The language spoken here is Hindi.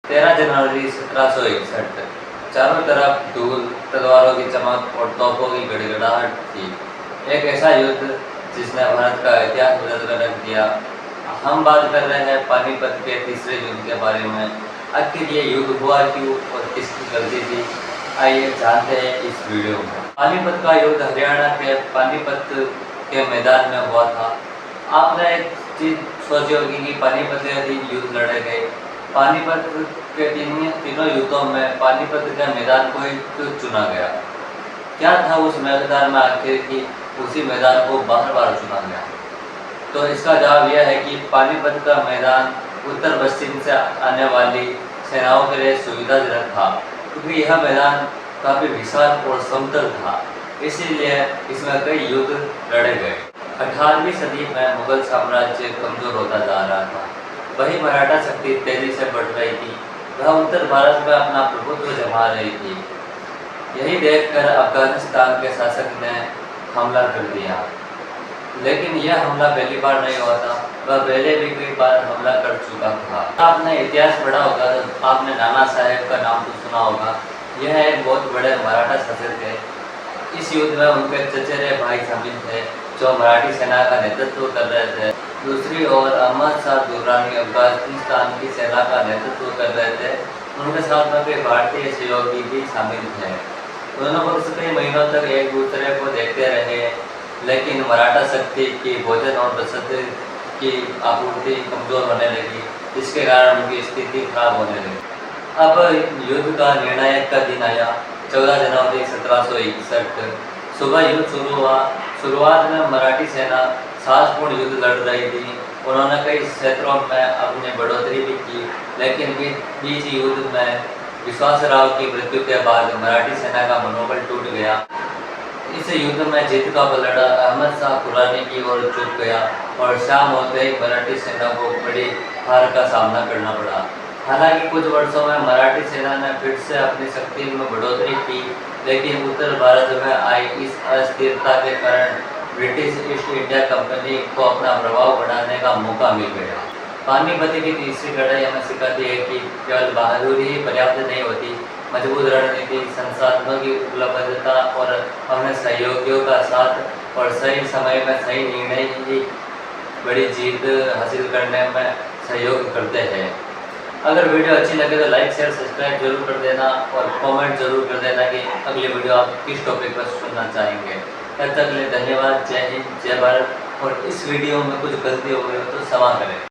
13 जनवरी 1761। चारों तरफ धूल, तलवारों की चमक और तोपों की गड़गड़ाहट थी। एक ऐसा युद्ध जिसने भारत का इतिहास बदल कर रख दिया। हम बात कर रहे हैं पानीपत के तीसरे युद्ध के बारे में। आखिर ये युद्ध हुआ क्यों और किसकी गलती थी, आइए जानते हैं इस वीडियो में। पानीपत का युद्ध हरियाणा के पानीपत के मैदान में हुआ था। आपने एक चीज सोची होगी कि पानीपत के 3 युद्ध लड़े गए। पानीपत के तीनों युद्धों में पानीपत के मैदान को ही क्यों चुना गया? क्या था उस मैदान में आखिर कि उसी मैदान को बार-बार चुना गया? तो इसका जवाब यह है कि पानीपत का मैदान उत्तर पश्चिम से आने वाली सेनाओं के लिए सुविधाजनक था, क्योंकि यह मैदान काफ़ी विशाल और समतल था, इसीलिए इसमें कई युद्ध लड़े गए। 18वीं सदी में मुगल साम्राज्य कमजोर होता जा रहा था, वही मराठा शक्ति तेजी से बढ़ रही थी। वह उत्तर भारत में अपना प्रभुत्व जमा रही थी। यही देखकर अफगानिस्तान के शासक ने हमला कर दिया, लेकिन यह हमला पहली बार नहीं हुआ था, वह पहले भी कई बार हमला कर चुका था। आपने इतिहास पढ़ा होगा तो आपने नाना साहेब का नाम तो सुना होगा। यह एक बहुत बड़े मराठा शासक थे। इस युद्ध में उनके चचेरे भाई शामिल थे, जो मराठी सेना का नेतृत्व कर रहे थे। दूसरी ओर अहमद शाह दुर्रानी अफगानिस्तान की सेना का नेतृत्व कर रहे थे। उनके साथ में कई भारतीय सहयोगी भी शामिल थे। दोनों पक्ष कई महीनों तक एक दूसरे को देखते रहे, लेकिन मराठा शक्ति की भोजन और रसद की आपूर्ति कमजोर होने लगी, जिसके कारण उनकी स्थिति खराब होने लगी। अब युद्ध का निर्णायक का दिन आया। 14 जनवरी 1761 सुबह युद्ध शुरू हुआ। शुरुआत में मराठी सेना साहसपूर्ण युद्ध लड़ रही थी। उन्होंने कई क्षेत्रों में अपनी बढ़ोतरी भी की, लेकिन बीच युद्ध में विश्वासराव की मृत्यु के बाद मराठी सेना का मनोबल टूट गया। इस युद्ध में जीत का पलड़ा अहमद शाह दुर्रानी की ओर झुक गया और शाम होते ही मराठी सेना को बड़ी हार का सामना करना पड़ा। हालांकि कुछ वर्षों में मराठी सेना ने फिर से अपनी शक्ति में बढ़ोतरी की, लेकिन उत्तर भारत में आई इस अस्थिरता के कारण ब्रिटिश ईस्ट इंडिया कंपनी को अपना प्रभाव बढ़ाने का मौका मिल गया। पानीपत की तीसरी लड़ाई हमें सिखाती है कि केवल बहादुरी ही पर्याप्त नहीं होती, मजबूत रणनीति, संसाधनों की उपलब्धता और अपने सहयोगियों का साथ और सही समय में सही निर्णय ही बड़ी जीत हासिल करने में सहयोग करते हैं। अगर वीडियो अच्छी लगे तो लाइक शेयर सब्सक्राइब जरूर कर देना और कमेंट जरूर कर देना कि अगली वीडियो आप किस टॉपिक पर सुनना चाहेंगे। तब तक के लिए धन्यवाद। जय हिंद, जय भारत। और इस वीडियो में कुछ गलती हो गई हो तो क्षमा करें।